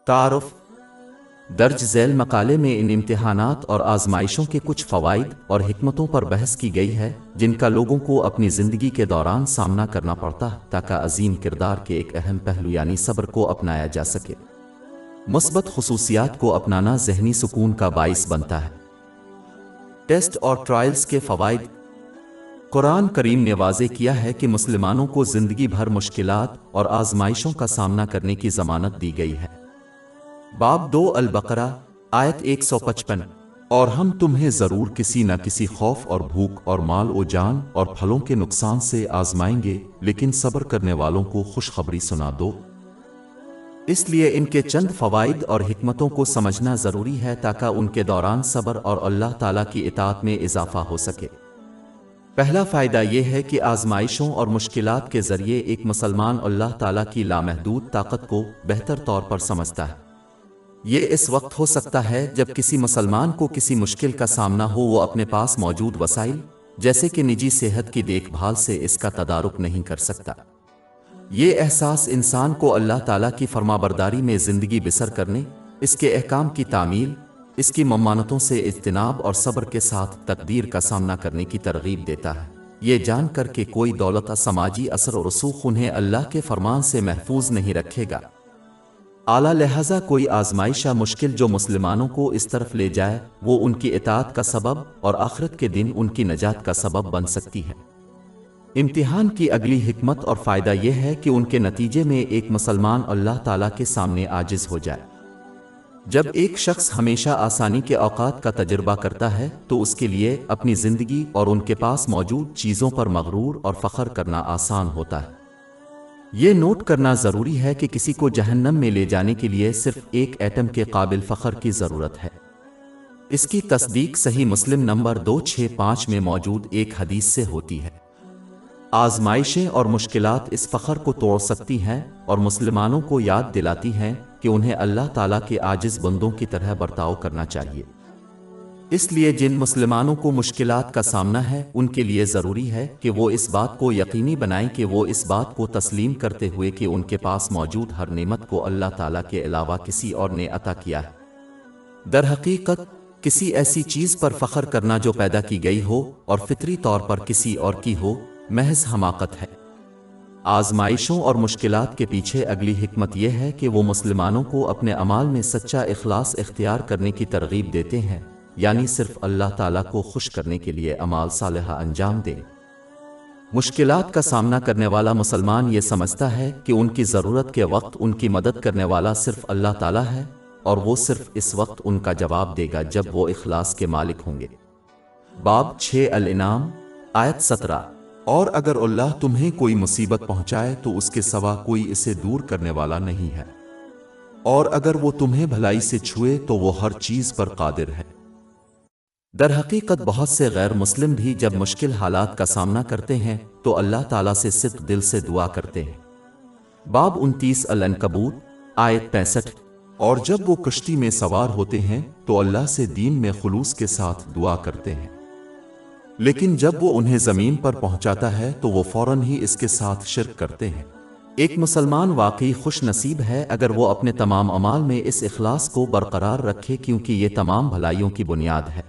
तारुफ दर्ज झैल मकाले में इन इम्तिहानात और आजमाइशों के कुछ फ़वाइद और हिकमतों पर बहस की गई है जिनका लोगों को अपनी ज़िंदगी के दौरान सामना करना पड़ता है ताकि अजीम किरदार के एक अहम पहलू यानी सब्र को अपनाया जा सके। मुस्बत खुसूसियात को अपनाना ज़हनी सुकून का बाइस बनता है। टेस्ट और ट्रायल्स के फ़वाइद। कुरान करीम ने वाज़े किया है कि मुसलमानों को ज़िंदगी भर मुश्किलात और आजमाइशों का सामना करने की ज़मानत दी गई है। बाब 2 अल-बकरा आयत 155। और हम तुम्हें ज़रूर किसी न किसी खौफ और भूख और माल ओ जान और फलों के नुकसान से आजमाएंगे, लेकिन सब्र करने वालों को खुशखबरी सुना दो। इसलिए इनके चंद फ़वाइद और हिकमतों को समझना ज़रूरी है ताकि उनके दौरान सब्र और अल्लाह ताला की इताअत में इजाफ़ा हो सके। पहला फ़ायदा यह है कि आजमाइशों और मुश्किलात के ज़रिए एक मुसलमान अल्लाह ताला की लामहदूद ताकत को बेहतर तौर पर समझता है। ये इस वक्त हो सकता है जब किसी मुसलमान को किसी मुश्किल का सामना हो, वो अपने पास मौजूद वसाइल जैसे कि निजी सेहत की देखभाल से इसका तदारुक नहीं कर सकता। ये एहसास इंसान को अल्लाह ताला की फरमाबरदारी में ज़िंदगी बसर करने, इसके अहकाम की तामील, इसकी ममानतों से इज्तिनाब और सब्र के साथ तकदीर का सामना करने की तरगीब देता है। ये जान कर कि कोई दौलत समाजी असर और रसूख उन्हें अल्लाह के फरमान से महफूज नहीं रखेगा। आला लिहाजा कोई आजमाइश या मुश्किल जो मुसलमानों को इस तरफ ले जाए वो उनकी इताअत का सबब और आखिरत के दिन उनकी नजात का सबब बन सकती है। इम्तिहान की अगली हिकमत और फ़ायदा यह है कि उनके नतीजे में एक मुसलमान अल्लाह ताला के सामने आजिज़ हो जाए। जब एक शख्स हमेशा आसानी के औकात का तजुर्बा करता है तो उसके लिए अपनी ज़िंदगी और उनके पास मौजूद चीज़ों पर मगरूर और फ़ख्र करना आसान होता है। ये नोट करना ज़रूरी है कि किसी को जहन्नम में ले जाने के लिए सिर्फ एक एटम के काबिल फ़ख्र की ज़रूरत है। इसकी तस्दीक सही मुस्लिम नंबर 265 में मौजूद एक हदीस से होती है। आजमाइशें और मुश्किलात इस फ़ख्र को तोड़ सकती हैं और मुसलमानों को याद दिलाती हैं कि उन्हें अल्लाह ताला के आजिज़ बंदों की तरह बर्ताव करना चाहिए। इसलिए जिन मुसलमानों को मुश्किलात का सामना है उनके लिए ज़रूरी है कि वो इस बात को यकीनी बनाएं कि वो इस बात को तस्लीम करते हुए कि उनके पास मौजूद हर नेमत को अल्लाह ताला के अलावा किसी और ने अता किया है। दरहकीकत किसी ऐसी चीज़ पर फ़ख्र करना जो पैदा की गई हो और फितरी तौर पर किसी और की हो, महज हमाकत है। आजमाइशों और मुश्किलात के पीछे अगली हिकमत यह है कि वो मुसलमानों को अपने अमाल में सच्चा इखलास इख्तियार करने की तरगीब देते हैं, यानी सिर्फ अल्लाह ताला को खुश करने के लिए अमाल सालिहा अंजाम दें। मुश्किलात का सामना करने वाला मुसलमान ये समझता है कि उनकी ज़रूरत के वक्त उनकी मदद करने वाला सिर्फ अल्लाह ताला है और वो सिर्फ इस वक्त उनका जवाब देगा जब वो इखलास के मालिक होंगे। बाब 6 अल-इनाम आयत 17। और अगर अल्लाह तुम्हें कोई मुसीबत पहुंचाए तो उसके सिवा कोई इसे दूर करने वाला नहीं है, और अगर वो तुम्हें भलाई से छुए तो वो हर चीज़ पर कादिर है। दरहकीकत बहुत से गैर मुस्लिम भी जब मुश्किल हालात का सामना करते हैं तो अल्लाह ताला से सिद्क़ दिल से दुआ करते हैं। बाब 29 अल-अनकबूत आयत 65। और जब वो कश्ती में सवार होते हैं तो अल्लाह से दीन में खुलूस के साथ दुआ करते हैं, लेकिन जब वो उन्हें ज़मीन पर पहुंचाता है तो वो फ़ौरन ही इसके साथ शिर्क करते हैं। एक मुसलमान वाकई खुश नसीब है अगर वो अपने तमाम अमाल में इस इखलास को बरकरार रखे, क्योंकि ये तमाम भलाइयों की बुनियाद है।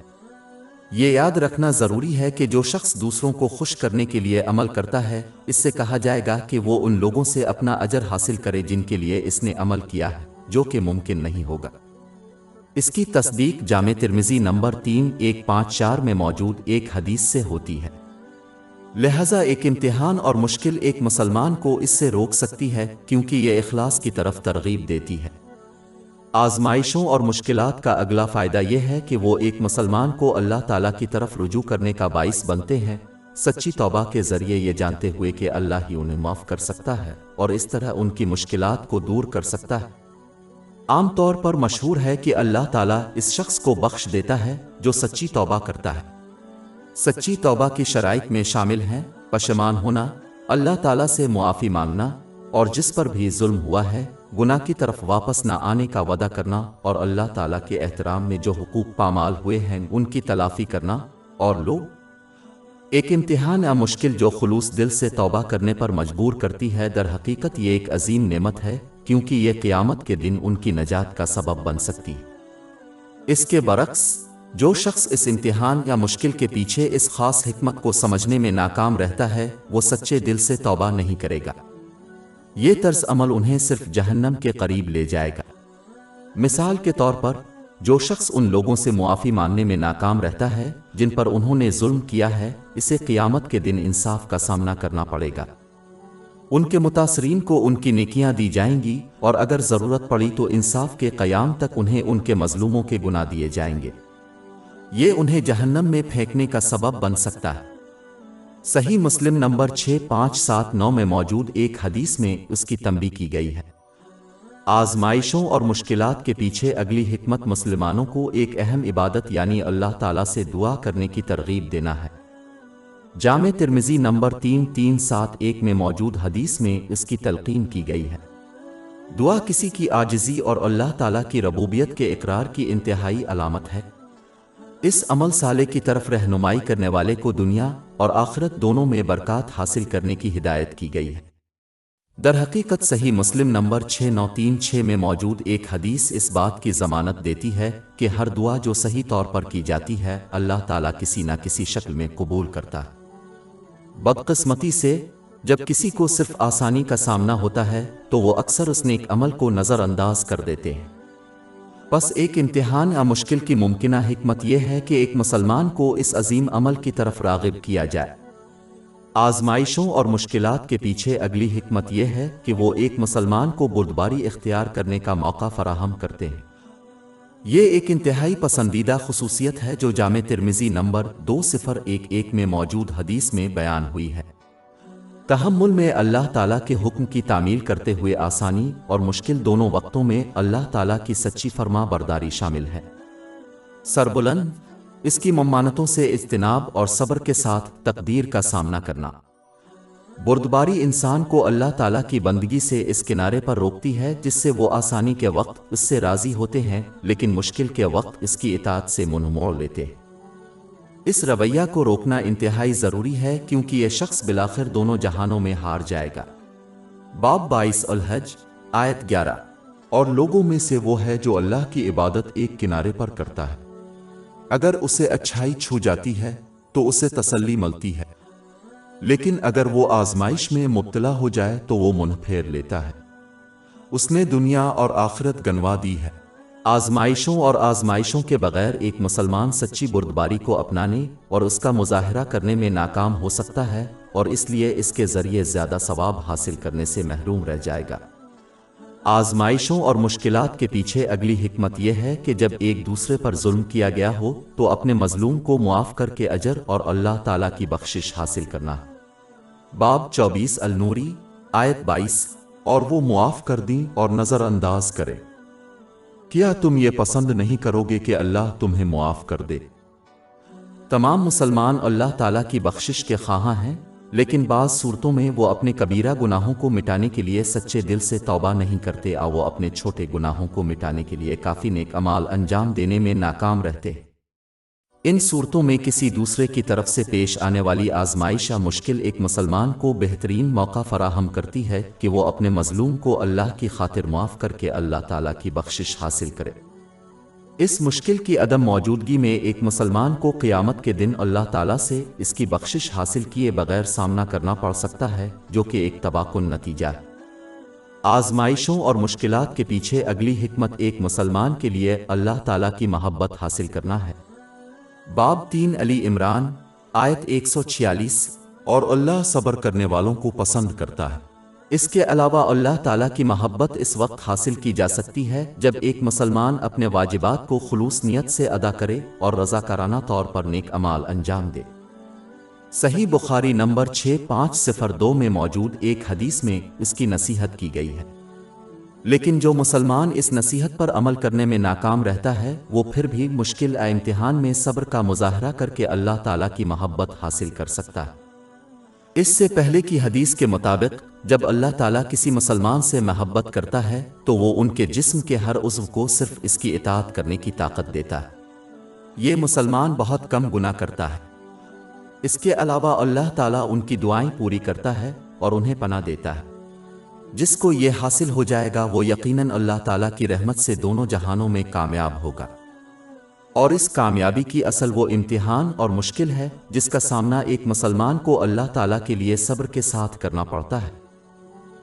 ये याद रखना ज़रूरी है कि जो शख्स दूसरों को खुश करने के लिए अमल करता है, इससे कहा जाएगा कि वो उन लोगों से अपना अजर हासिल करे जिनके लिए इसने अमल किया है, जो कि मुमकिन नहीं होगा। इसकी तस्दीक जामे तिर्मिज़ी नंबर 3154 में मौजूद एक हदीस से होती है। लिहाजा एक इम्तिहान और मुश्किल एक मुसलमान को इससे रोक सकती है, क्योंकि ये इखलास की तरफ तरगीब देती है। आजमाइशों और मुश्किलात का अगला फ़ायदा यह है कि वो एक मुसलमान को अल्लाह ताला की तरफ रुजू करने का बाइस बनते हैं, सच्ची तौबा के ज़रिए ये जानते हुए कि अल्लाह ही उन्हें माफ़ कर सकता है और इस तरह उनकी मुश्किलात को दूर कर सकता है। आम तौर पर मशहूर है कि अल्लाह ताला इस शख्स को बख्श देता है जो सच्ची तौबा करता है। सच्ची तौबा की शराइत में शामिल हैं पशेमान होना, अल्लाह ताला से मुआफ़ी मांगना, और जिस पर भी जुल्म हुआ है गुनाह की तरफ वापस न आने का वादा करना, और अल्लाह ताला के एहतराम में जो हुकूक पामाल हुए हैं उनकी तलाफ़ी करना। और लोग एक इम्तिहान या मुश्किल जो खुलूस दिल से तौबा करने पर मजबूर करती है, दर हकीकत ये एक अजीम नेमत है क्योंकि यह क़यामत के दिन उनकी नजात का सबब बन सकती है। इसके बरक्स, जो शख्स इस इम्तिहान या मुश्किल के पीछे इस खास हिकमत को समझने में नाकाम रहता है, वो सच्चे दिल से तौबा नहीं करेगा। ये तर्ज अमल उन्हें सिर्फ जहन्नम के करीब ले जाएगा। मिसाल के तौर पर, जो शख्स उन लोगों से मुआफ़ी मांगने में नाकाम रहता है जिन पर उन्होंने जुल्म किया है, इसे क़यामत के दिन इंसाफ का सामना करना पड़ेगा। उनके मुतासरीन को उनकी नेकियां दी जाएंगी और अगर ज़रूरत पड़ी तो इंसाफ के क़याम तक उन्हें उनके मज़लूमों के गुनाह दिए जाएंगे। ये उन्हें जहन्नम में फेंकने का सबब बन सकता है। सही मुस्लिम नंबर 6579 में मौजूद एक हदीस में उसकी तंबीह की गई है। आज़माइशों और मुश्किलात के पीछे अगली हिकमत मुसलमानों को एक अहम इबादत यानी अल्लाह ताला से दुआ करने की तरगीब देना है। जामे तिर्मिज़ी नंबर 3371 में मौजूद हदीस में इसकी तलकीन की गई है। दुआ किसी की आजिज़ी और अल्लाह ताला की रबूबियत के इकरार की इंतहाई अलामत है। इस अमल साले की तरफ रहनुमाई करने वाले को दुनिया और आखिरत दोनों में बरकत हासिल करने की हिदायत की गई है। दरहकीकत सही मुस्लिम नंबर 6936 में मौजूद एक हदीस इस बात की ज़मानत देती है कि हर दुआ जो सही तौर पर की जाती है, अल्लाह ताला किसी न किसी शक्ल में कबूल करता है। बदकिस्मती से जब किसी को सिर्फ आसानी का सामना होता है तो वो अक्सर उस नेक अमल को नज़रअंदाज कर देते हैं। बस एक इम्तिहान या मुश्किल की मुमकिना हिकमत यह है कि एक मुसलमान को इस अजीम अमल की तरफ राग़िब किया जाए। आज़माइशों और मुश्किलात के पीछे अगली हिकमत यह है कि वो एक मुसलमान को बुर्दबारी इख्तियार करने का मौका फराहम करते हैं। ये एक इंतहाई पसंदीदा खुसूसियत है जो जामे तिर्मिज़ी नंबर 2011 में मौजूद हदीस में बयान हुई है। तहम्मुल में अल्लाह ताला के हुक्म की तामील करते हुए आसानी और मुश्किल दोनों वक्तों में अल्लाह ताला की सच्ची फरमा बरदारी शामिल है। सरबुलंद, इसकी ममानतों से इज्तिनाब और सब्र के साथ तकदीर का सामना करना। बुर्दबारी इंसान को अल्लाह ताला की बंदगी से इस किनारे पर रोकती है जिससे वो आसानी के वक्त उससे राज़ी होते हैं, लेकिन मुश्किल के वक्त इसकी इताअत से मुंह मोड़ लेते हैं। इस रवैया को रोकना इंतहाई ज़रूरी है क्योंकि यह शख्स बिलाखिर दोनों जहानों में हार जाएगा। बाब 22 अल-हज आयत 11। और लोगों में से वो है जो अल्लाह की इबादत एक किनारे पर करता है, अगर उसे अच्छाई छू जाती है तो उसे तसल्ली मिलती है, लेकिन अगर वो आजमाइश में मुब्तला हो जाए तो वो मुंह फेर लेता है। उसने दुनिया और आखिरत गंवा दी है। आजमाइशों और आजमाइशों के बगैर एक मुसलमान सच्ची बुर्दबारी को अपनाने और उसका मुजाहरा करने में नाकाम हो सकता है और इसलिए इसके ज़रिए ज़्यादा सवाब हासिल करने से महरूम रह जाएगा। आजमाइशों और मुश्किलात के पीछे अगली हिकमत यह है कि जब एक दूसरे पर जुल्म किया गया हो तो अपने मजलूम को मुआफ़ करके अजर और अल्लाह ताला की बख्शिश हासिल करना। बाब 24 अल-नूरी आयत 22। और वो मुआफ़ कर दी और नज़रअंदाज करे। क्या तुम ये पसंद नहीं करोगे कि अल्लाह तुम्हें मुआफ़ कर दे? तमाम मुसलमान अल्लाह ताला की बख्शिश के ख़्वाहां हैं, लेकिन बाज़ सूरतों में वो अपने कबीरा गुनाहों को मिटाने के लिए सच्चे दिल से तौबा नहीं करते और वो अपने छोटे गुनाहों को मिटाने के लिए काफ़ी नेक अमाल अंजाम देने में नाकाम रहते हैं। इन सूरतों में किसी दूसरे की तरफ से पेश आने वाली आजमाइश या मुश्किल एक मुसलमान को बेहतरीन मौका फराहम करती है कि वो अपने मजलूम को अल्लाह की खातिर मुआफ़ करके अल्लाह ताला की बख्शिश हासिल करे। इस मुश्किल की अदम मौजूदगी में एक मुसलमान को क़यामत के दिन अल्लाह ताला से इसकी बख्शिश हासिल किए बगैर सामना करना पड़ सकता है, जो कि एक तबाकुन नतीजा है। आजमाइशों और मुश्किलात के पीछे अगली हिकमत एक मुसलमान के लिए अल्लाह ताला की मोहब्बत हासिल करना है। बाब 3 अली इमरान आयत 146। और अल्लाह सब्र करने वालों को पसंद करता है। इसके अलावा अल्लाह ताला की मोहब्बत इस वक्त हासिल की जा सकती है जब एक मुसलमान अपने वाजिबात को खुलूस नियत से अदा करे और रज़ाकाराना तौर पर नेक अमाल अंजाम दे। सही बुखारी नंबर 6502 में मौजूद एक हदीस में इसकी नसीहत की गई है। लेकिन जो मुसलमान इस नसीहत पर अमल करने में नाकाम रहता है, वो फिर भी मुश्किल इम्तिहान में सब्र का मुजाहरा करके अल्लाह ताला की मोहब्बत हासिल कर सकता है। इससे पहले की हदीस के मुताबिक जब अल्लाह ताला किसी मुसलमान से मोहब्बत करता है तो वो उनके जिस्म के हर उज़्व को सिर्फ इसकी इताअत करने की ताकत देता है। ये मुसलमान बहुत कम गुनाह करता है। इसके अलावा अल्लाह ताला उनकी दुआएं पूरी करता है और उन्हें पनाह देता है। جس کو یہ حاصل ہو جائے گا وہ یقیناً اللہ تعالیٰ کی رحمت سے دونوں جہانوں میں کامیاب ہوگا۔ اور اس کامیابی کی اصل وہ امتحان اور مشکل ہے جس کا سامنا ایک مسلمان کو اللہ تعالیٰ کے لیے صبر کے ساتھ کرنا پڑتا ہے۔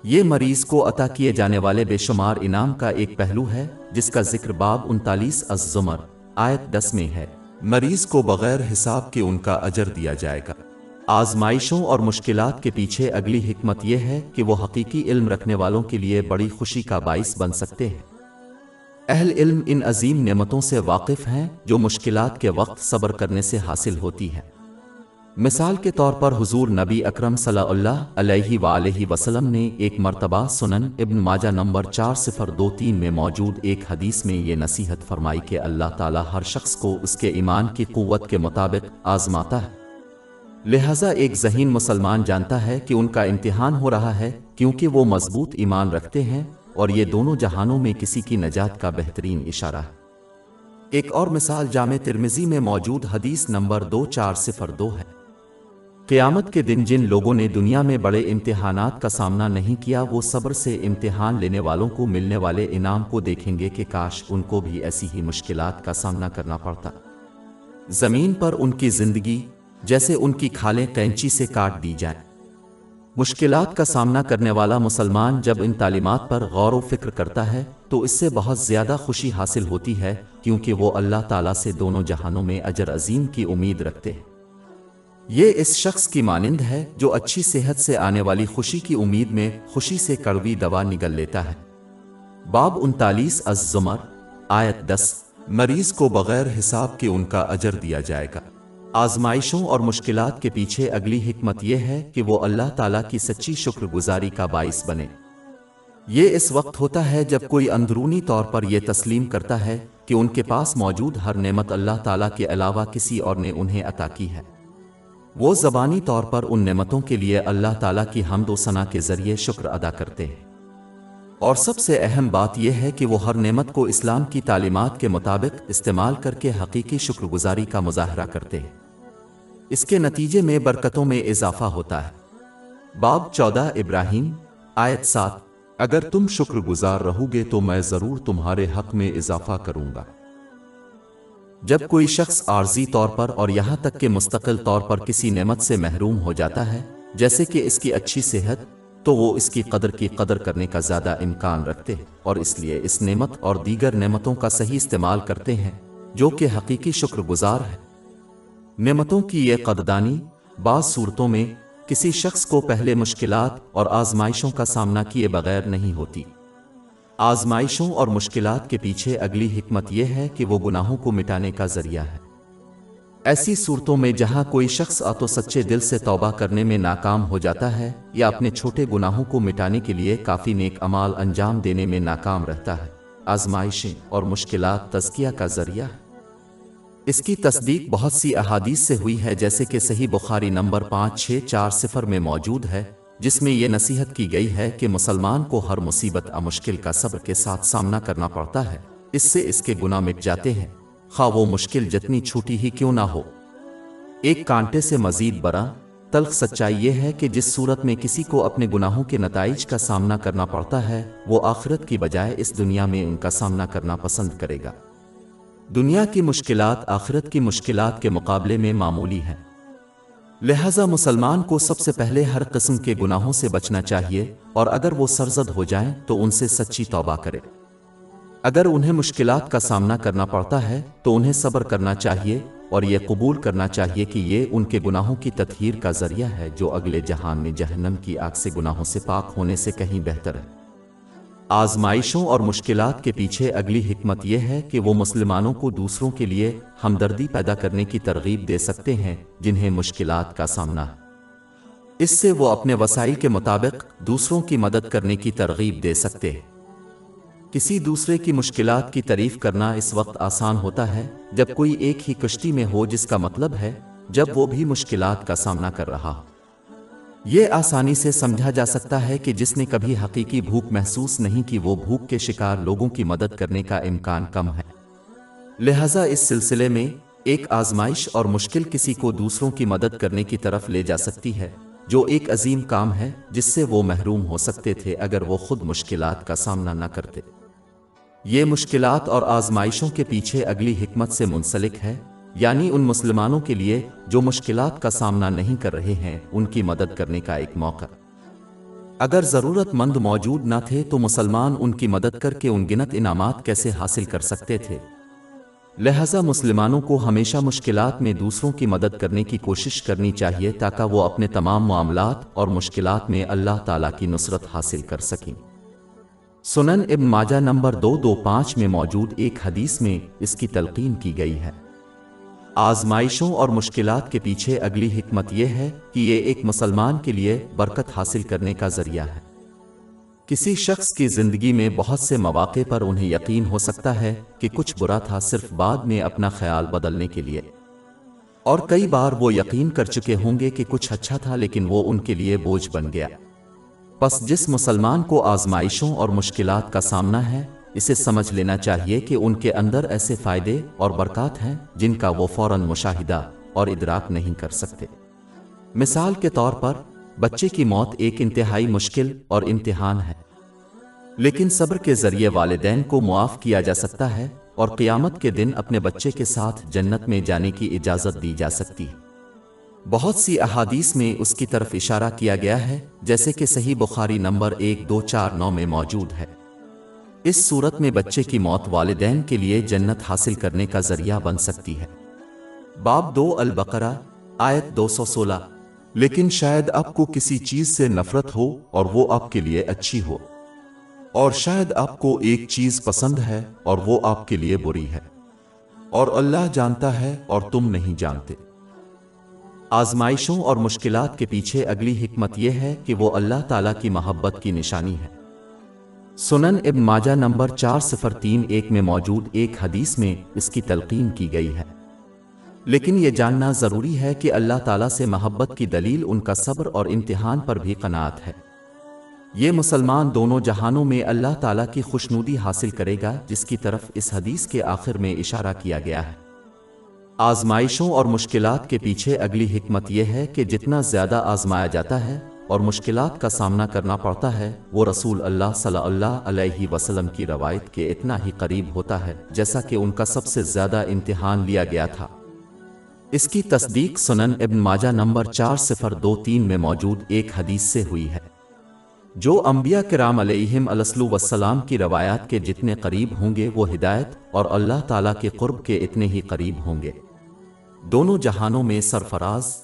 یہ مریض کو عطا کیے جانے والے بے شمار انعام کا ایک پہلو ہے جس کا ذکر باب 39 الزمر آیت 10 میں ہے۔ مریض کو بغیر حساب کے ان کا اجر دیا جائے گا۔ آزمائشوں اور مشکلات کے پیچھے اگلی حکمت یہ ہے کہ وہ حقیقی علم رکھنے والوں کے لیے بڑی خوشی کا باعث بن سکتے ہیں۔ اہل علم ان عظیم نعمتوں سے واقف ہیں جو مشکلات کے وقت صبر کرنے سے حاصل ہوتی ہیں۔ مثال کے طور پر حضور نبی اکرم صلی اللہ علیہ وآلہ وسلم نے ایک مرتبہ سنن ابن ماجہ نمبر 4023 میں موجود ایک حدیث میں یہ نصیحت فرمائی کہ اللہ تعالیٰ ہر شخص کو اس کے ایمان کی قوت کے مطابق آزماتا ہے، لہذا ایک ذہین مسلمان جانتا ہے کہ ان کا امتحان ہو رہا ہے کیونکہ وہ مضبوط ایمان رکھتے ہیں، اور یہ دونوں جہانوں میں کسی کی نجات کا بہترین اشارہ ہے۔ ایک اور مثال جامع ترمذی میں موجود حدیث نمبر 2402 ہے۔ قیامت کے دن جن لوگوں نے دنیا میں بڑے امتحانات کا سامنا نہیں کیا وہ صبر سے امتحان لینے والوں کو ملنے والے انعام کو دیکھیں گے کہ کاش ان کو بھی ایسی ہی مشکلات کا سامنا کرنا پڑتا۔ زمین پر ان کی زندگی جیسے ان کی کھالیں قینچی سے کاٹ دی جائیں۔ مشکلات کا سامنا کرنے والا مسلمان جب ان تعلیمات پر غور و فکر کرتا ہے تو اس سے بہت زیادہ خوشی حاصل ہوتی ہے کیونکہ وہ اللہ تعالیٰ سے دونوں جہانوں میں اجر عظیم کی امید رکھتے ہیں۔ یہ اس شخص کی مانند ہے جو اچھی صحت سے آنے والی خوشی کی امید میں خوشی سے کڑوی دوا نگل لیتا ہے۔ باب 39 الزمر آیت 10 مریض کو بغیر حساب کے ان کا اجر دیا جائے گا۔ آزمائشوں اور مشکلات کے پیچھے اگلی حکمت یہ ہے کہ وہ اللہ تعالیٰ کی سچی شکر گزاری کا باعث بنے۔ یہ اس وقت ہوتا ہے جب کوئی اندرونی طور پر یہ تسلیم کرتا ہے کہ ان کے پاس موجود ہر نعمت اللہ تعالیٰ کے علاوہ کسی اور نے انہیں عطا کی ہے۔ وہ زبانی طور پر ان نعمتوں کے لیے اللہ تعالیٰ کی حمد و ثنا کے ذریعے شکر ادا کرتے ہیں، اور سب سے اہم بات یہ ہے کہ وہ ہر نعمت کو اسلام کی تعلیمات کے مطابق استعمال کر کے حقیقی شکر گزاری کا مظاہرہ کرتے ہیں۔ اس کے نتیجے میں برکتوں میں اضافہ ہوتا ہے۔ باب 14 ابراہیم آیت 7 اگر تم شکر گزار رہو گے تو میں ضرور تمہارے حق میں اضافہ کروں گا۔ جب کوئی شخص عارضی طور پر اور یہاں تک کہ مستقل طور پر کسی نعمت سے محروم ہو جاتا ہے جیسے کہ اس کی اچھی صحت، تو وہ اس کی قدر کرنے کا زیادہ امکان رکھتے ہیں، اور اس لیے اس نعمت اور دیگر نعمتوں کا صحیح استعمال کرتے ہیں جو کہ حقیقی شکر گزار ہے۔ نعمتوں کی یہ قدردانی بعض صورتوں میں کسی شخص کو پہلے مشکلات اور آزمائشوں کا سامنا کیے بغیر نہیں ہوتی۔ آزمائشوں اور مشکلات کے پیچھے اگلی حکمت یہ ہے کہ وہ گناہوں کو مٹانے کا ذریعہ ہے۔ ایسی صورتوں میں جہاں کوئی شخص تو سچے دل سے توبہ کرنے میں ناکام ہو جاتا ہے یا اپنے چھوٹے گناہوں کو مٹانے کے لیے کافی نیک اعمال انجام دینے میں ناکام رہتا ہے، آزمائشیں اور مشکلات تزکیہ کا ذریعہ ہے۔ اس کی تصدیق بہت سی احادیث سے ہوئی ہے جیسے کہ صحیح بخاری نمبر 5640 میں موجود ہے، جس میں یہ نصیحت کی گئی ہے کہ مسلمان کو ہر مصیبت اور مشکل کا صبر کے ساتھ سامنا کرنا پڑتا ہے، اس سے اس کے گناہ مٹ جاتے ہیں، خواہ وہ مشکل جتنی چھوٹی ہی کیوں نہ ہو۔ ایک کانٹے سے مزید بڑا تلخ سچائی یہ ہے کہ جس صورت میں کسی کو اپنے گناہوں کے نتائج کا سامنا کرنا پڑتا ہے وہ آخرت کی بجائے اس دنیا میں ان کا سامنا کرنا پسند کرے گا۔ دنیا کی مشکلات آخرت کی مشکلات کے مقابلے میں معمولی ہیں، لہذا مسلمان کو سب سے پہلے ہر قسم کے گناہوں سے بچنا چاہیے، اور اگر وہ سرزد ہو جائیں تو ان سے سچی توبہ کرے۔ اگر انہیں مشکلات کا سامنا کرنا پڑتا ہے تو انہیں صبر کرنا چاہیے اور یہ قبول کرنا چاہیے کہ یہ ان کے گناہوں کی تطہیر کا ذریعہ ہے جو اگلے جہان میں جہنم کی آگ سے گناہوں سے پاک ہونے سے کہیں بہتر ہے۔ آزمائشوں اور مشکلات کے پیچھے اگلی حکمت یہ ہے کہ وہ مسلمانوں کو دوسروں کے لیے ہمدردی پیدا کرنے کی ترغیب دے سکتے ہیں جنہیں مشکلات کا سامنا ہے۔ اس سے وہ اپنے وسائل کے مطابق دوسروں کی مدد کرنے کی ترغیب دے سکتے ہیں۔ کسی دوسرے کی مشکلات کی تعریف کرنا اس وقت آسان ہوتا ہے جب کوئی ایک ہی کشتی میں ہو، جس کا مطلب ہے جب وہ بھی مشکلات کا سامنا کر رہا ہو۔ یہ آسانی سے سمجھا جا سکتا ہے کہ جس نے کبھی حقیقی بھوک محسوس نہیں کی وہ بھوک کے شکار لوگوں کی مدد کرنے کا امکان کم ہے۔ لہذا اس سلسلے میں ایک آزمائش اور مشکل کسی کو دوسروں کی مدد کرنے کی طرف لے جا سکتی ہے، جو ایک عظیم کام ہے جس سے وہ محروم ہو سکتے تھے اگر وہ خود مشکلات کا سامنا نہ کرتے۔ یہ مشکلات اور آزمائشوں کے پیچھے اگلی حکمت سے منسلک ہے، یعنی ان مسلمانوں کے لیے جو مشکلات کا سامنا نہیں کر رہے ہیں ان کی مدد کرنے کا ایک موقع۔ اگر ضرورت مند موجود نہ تھے تو مسلمان ان کی مدد کر کے ان گنت انعامات کیسے حاصل کر سکتے تھے؟ لہذا مسلمانوں کو ہمیشہ مشکلات میں دوسروں کی مدد کرنے کی کوشش کرنی چاہیے تاکہ وہ اپنے تمام معاملات اور مشکلات میں اللہ تعالیٰ کی نصرت حاصل کر سکیں۔ سنن ابن ماجہ نمبر 225 میں موجود ایک حدیث میں اس کی تلقین کی گئی ہے۔ آزمائشوں اور مشکلات کے پیچھے اگلی حکمت یہ ہے کہ یہ ایک مسلمان کے لیے برکت حاصل کرنے کا ذریعہ ہے۔ کسی شخص کی زندگی میں بہت سے مواقع پر انہیں یقین ہو سکتا ہے کہ کچھ برا تھا، صرف بعد میں اپنا خیال بدلنے کے لیے، اور کئی بار وہ یقین کر چکے ہوں گے کہ کچھ اچھا تھا لیکن وہ ان کے لیے بوجھ بن گیا۔ پس جس مسلمان کو آزمائشوں اور مشکلات کا سامنا ہے اسے سمجھ لینا چاہیے کہ ان کے اندر ایسے فائدے اور برکات ہیں جن کا وہ فوراً مشاہدہ اور ادراک نہیں کر سکتے۔ مثال کے طور پر بچے کی موت ایک انتہائی مشکل اور امتحان ہے، لیکن صبر کے ذریعے والدین کو معاف کیا جا سکتا ہے اور قیامت کے دن اپنے بچے کے ساتھ جنت میں جانے کی اجازت دی جا سکتی ہے۔ بہت سی احادیث میں اس کی طرف اشارہ کیا گیا ہے، جیسے کہ صحیح بخاری نمبر 1249 میں موجود ہے۔ اس صورت میں بچے کی موت والدین کے لیے جنت حاصل کرنے کا ذریعہ بن سکتی ہے۔ باب 2 البقرہ آیت 216۔ لیکن شاید آپ کو کسی چیز سے نفرت ہو اور وہ آپ کے لیے اچھی ہو، اور شاید آپ کو ایک چیز پسند ہے اور وہ آپ کے لیے بری ہے، اور اللہ جانتا ہے اور تم نہیں جانتے۔ آزمائشوں اور مشکلات کے پیچھے اگلی حکمت یہ ہے کہ وہ اللہ تعالیٰ کی محبت کی نشانی ہے۔ سنن ابن ماجہ نمبر 4031 میں موجود ایک حدیث میں اس کی تلقین کی گئی ہے۔ لیکن یہ جاننا ضروری ہے کہ اللہ تعالیٰ سے محبت کی دلیل ان کا صبر اور امتحان پر بھی قناعت ہے۔ یہ مسلمان دونوں جہانوں میں اللہ تعالیٰ کی خوشنودی حاصل کرے گا، جس کی طرف اس حدیث کے آخر میں اشارہ کیا گیا ہے۔ آزمائشوں اور مشکلات کے پیچھے اگلی حکمت یہ ہے کہ جتنا زیادہ آزمایا جاتا ہے اور مشکلات کا سامنا کرنا پڑتا ہے وہ رسول اللہ صلی اللہ علیہ وسلم کی روایت کے اتنا ہی قریب ہوتا ہے جیسا کہ ان کا سب سے زیادہ امتحان لیا گیا تھا۔ اس کی تصدیق سنن ابن ماجہ نمبر 4023 میں موجود ایک حدیث سے ہوئی ہے۔ جو انبیاء کرام علیہم السلام کی روایات کے جتنے قریب ہوں گے وہ ہدایت اور اللہ تعالیٰ کے قرب کے اتنے ہی قریب ہوں گے، دونوں جہانوں میں سرفراز۔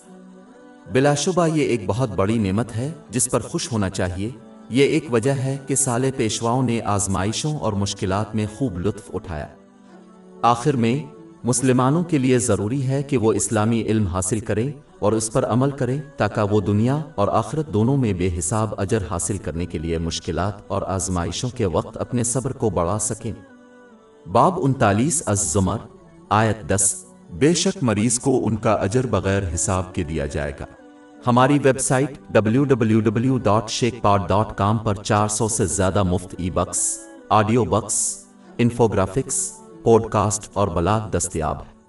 بلا شبہ یہ ایک بہت بڑی نعمت ہے جس پر خوش ہونا چاہیے۔ یہ ایک وجہ ہے کہ صالح پیشواؤں نے آزمائشوں اور مشکلات میں خوب لطف اٹھایا۔ آخر میں مسلمانوں کے لیے ضروری ہے کہ وہ اسلامی علم حاصل کریں اور اس پر عمل کریں تاکہ وہ دنیا اور آخرت دونوں میں بے حساب اجر حاصل کرنے کے لیے مشکلات اور آزمائشوں کے وقت اپنے صبر کو بڑھا سکیں۔ باب 39 الزمر آیت 10۔ بے شک مریض کو ان کا اجر بغیر حساب کے دیا جائے گا۔ ہماری ویب سائٹ www.sheikhpod.com پر 400 سے زیادہ مفت e books, audio books, infographics, podcast اور بلاگ دستیاب ہے۔